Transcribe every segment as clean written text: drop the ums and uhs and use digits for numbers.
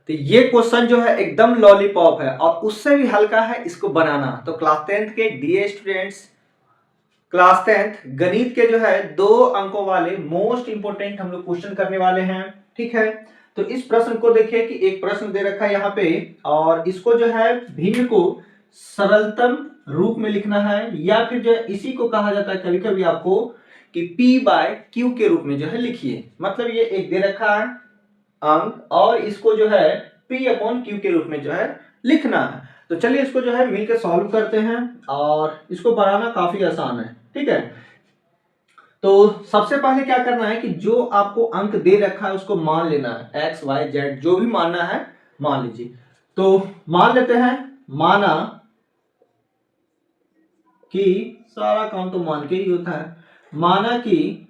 तो ये क्वेश्चन जो है एकदम लॉलीपॉप है और उससे भी हल्का है इसको बनाना। तो क्लास 10th के डीए स्टूडेंट्स, क्लास 10th गणित के जो है 2 अंकों वाले मोस्ट इंपोर्टेंट हम लोग क्वेश्चन करने वाले हैं। ठीक है, तो इस प्रश्न को देखिए कि एक प्रश्न दे रखा है यहाँ पे और इसको जो है भिन्न को सरलतम रूप में लिखना है या फिर जो है इसी को कहा जाता है कभी कभी आपको कि P/Q के रूप में जो है लिखिए। मतलब ये एक दे रखा है अंक और इसको जो है P/Q के रूप में जो है लिखना है। तो चलिए इसको जो है मिलकर सॉल्व करते हैं और इसको बनाना काफी आसान है। ठीक है, तो सबसे पहले क्या करना है कि जो आपको अंक दे रखा है उसको मान लेना है, x y z जो भी मानना है मान लीजिए। तो मान लेते हैं, माना कि सारा काम तो मान के ही होता है, माना कि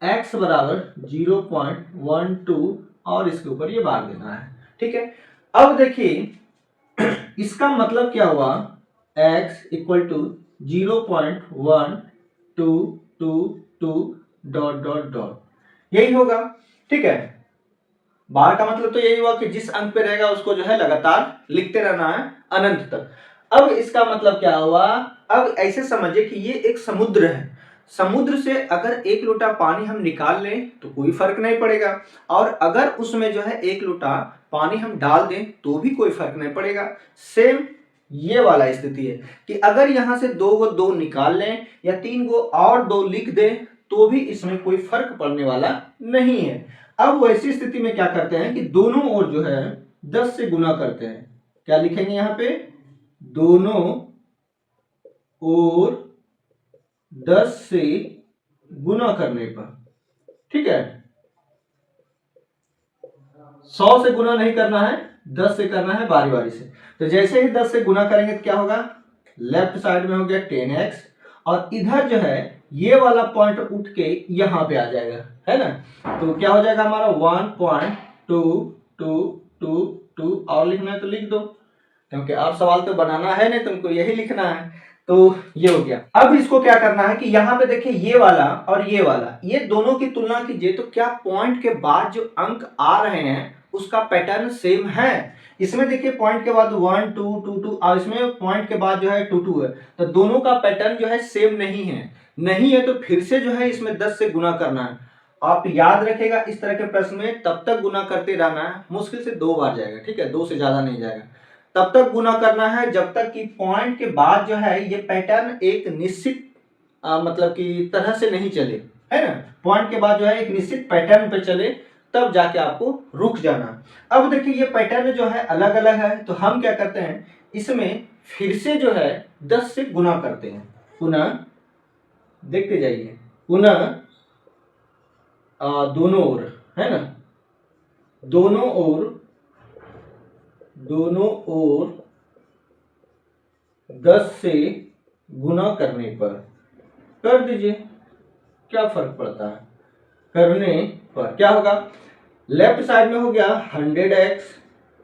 x बराबर 0.12 और इसके ऊपर ये बार देना है। ठीक है, अब देखिए इसका मतलब क्या हुआ, x equal to 0.1222 dot dot dot यही होगा। ठीक है, बार का मतलब तो यही हुआ कि जिस अंक पे रहेगा उसको जो है लगातार लिखते रहना है अनंत तक। अब इसका मतलब क्या हुआ, अब ऐसे समझिए कि ये एक समुद्र है, समुद्र से अगर 1 लोटा पानी हम निकाल लें तो कोई फर्क नहीं पड़ेगा और अगर उसमें जो है 1 लोटा पानी हम डाल दें तो भी कोई फर्क नहीं पड़ेगा। सेम ये वाला स्थिति है कि अगर यहां से 2 को 2 निकाल लें या 3 को और 2 लिख दें तो भी इसमें कोई फर्क पड़ने वाला नहीं है। अब वैसी स्थिति में क्या करते हैं कि दोनों ओर जो है 10 से गुना करते हैं। क्या लिखेंगे यहां पे, दोनों ओर 10 से गुना करने पर। ठीक है, 100 से गुना नहीं करना है, 10 से करना है बारी बारी से। तो जैसे ही 10 से गुना करेंगे तो क्या होगा, लेफ्ट साइड में हो गया 10x और इधर जो है ये वाला पॉइंट उठ के यहां पे आ जाएगा, है ना। तो क्या हो जाएगा हमारा 1.2222 और लिखना है तो लिख दो, क्योंकि आप सवाल तो बनाना है नहीं, तुमको यही लिखना है। तो ये हो गया। अब इसको क्या करना है कि यहाँ पे देखिए ये वाला और ये वाला, ये दोनों की तुलना कीजिए तो क्या पॉइंट के बाद जो अंक आ रहे हैं उसका पैटर्न सेम है। इसमें देखिए पॉइंट के बाद 1 2 2 2 और इसमें पॉइंट के बाद जो है 2 2 है, तो दोनों का पैटर्न जो है सेम नहीं है। नहीं है तो फिर से जो है इसमें 10 से गुना करना है। आप याद रखेगा इस तरह के प्रश्न में तब तक गुना करते रहना है, मुश्किल से 2 बार जाएगा। ठीक है, 2 से ज्यादा नहीं जाएगा। तब तक गुना करना है जब तक कि पॉइंट के बाद जो है ये पैटर्न एक निश्चित मतलब कि तरह से नहीं चले, है ना। पॉइंट के बाद जो है एक निश्चित पैटर्न पे चले तब जाके आपको रुक जाना। अब देखिए ये पैटर्न जो है अलग अलग है, तो हम क्या करते हैं इसमें फिर से जो है 10 से गुना करते हैं। पुनः देखते जाइए, पुनः दोनों ओर, है ना, दोनों ओर 10 से गुना करने पर कर दीजिए, क्या फर्क पड़ता है, करने पर क्या होगा, लेफ्ट साइड में हो गया 100x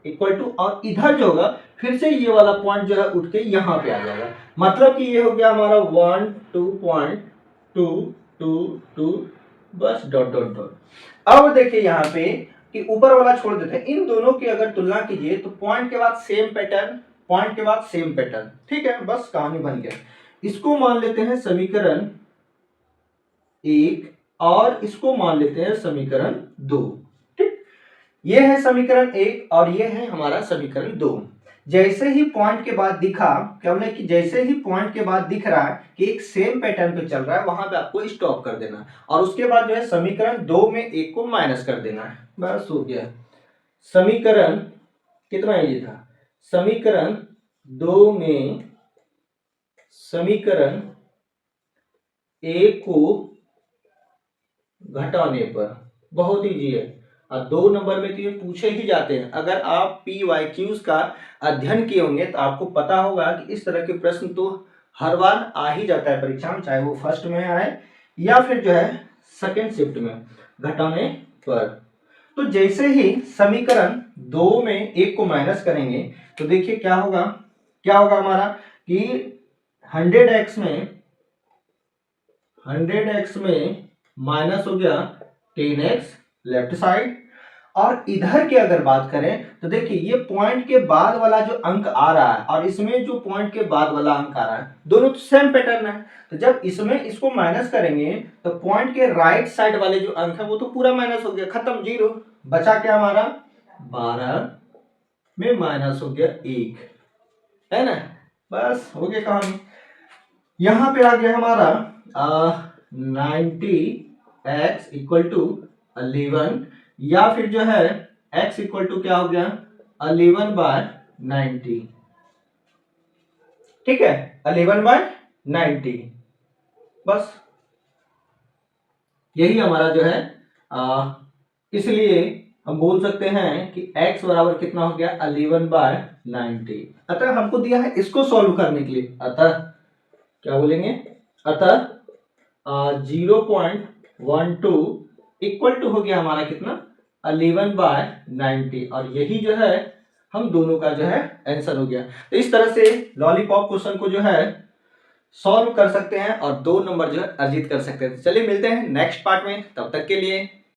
इक्वल टू और इधर जो होगा फिर से ये वाला पॉइंट जो है उठ के यहाँ पे आ जाएगा। मतलब कि ये हो गया हमारा 1.222 बस डॉट डॉट डॉट। अब देखिए यहाँ पे कि ऊपर वाला छोड़ देते हैं, इन दोनों की अगर तुलना कीजिए तो पॉइंट के बाद सेम पैटर्न, पॉइंट के बाद सेम पैटर्न। ठीक है, बस कहानी बन गया। इसको मान लेते हैं समीकरण 1 और इसको मान लेते हैं समीकरण 2। ठीक, ये है समीकरण 1 और ये है हमारा समीकरण 2। जैसे ही पॉइंट के बाद दिखा, क्या बोले कि जैसे ही पॉइंट के बाद दिख रहा है कि एक सेम पैटर्न पे चल रहा है वहां पे आपको स्टॉप कर देना और उसके बाद जो है समीकरण 2 में 1 को माइनस कर देना है, बस हो गया। समीकरण कितना ये था, समीकरण 2 में समीकरण 1 को घटाने पर बहुत ईजी है और 2 नंबर में तो ये पूछे ही जाते हैं। अगर आप PYQs का अध्ययन किए होंगे तो आपको पता होगा कि इस तरह के प्रश्न तो हर बार आ ही जाता है परीक्षा में, चाहे वो फर्स्ट में आए या फिर जो है सेकेंड शिफ्ट में घटाने पर। तो जैसे ही समीकरण 2 में 1 को माइनस करेंगे तो देखिए क्या होगा, क्या होगा हमारा कि 100x में माइनस हो गया 10x लेफ्ट साइड और इधर की अगर बात करें तो देखिए ये पॉइंट के बाद वाला जो अंक आ रहा है और इसमें जो पॉइंट के बाद वाला अंक आ रहा है, दोनों तो सेम पैटर्न है। तो जब इसमें इसको माइनस करेंगे तो पॉइंट के राइट साइड वाले जो अंक है वो तो पूरा माइनस हो गया, खत्म, जीरो। बचा क्या हमारा, 12 में माइनस हो गया 1, है ना, बस हो गया कहानी। यहां पे आ गया हमारा 90x इक्वल टू 11, या फिर जो है x इक्वल टू क्या हो गया 11/90, ठीक है, 11/90, बस यही हमारा जो है इसलिए हम बोल सकते हैं कि x बराबर कितना हो गया 11/90। अतः हमको दिया है इसको सॉल्व करने के लिए, अतः क्या बोलेंगे, अतः 0.12 इक्वल टू हो गया हमारा कितना 11/90, और यही जो है हम दोनों का जो है आंसर हो गया। तो इस तरह से लॉलीपॉप क्वेश्चन को जो है सॉल्व कर सकते हैं और 2 नंबर जो है अर्जित कर सकते हैं। चलिए मिलते हैं नेक्स्ट पार्ट में, तब तक के लिए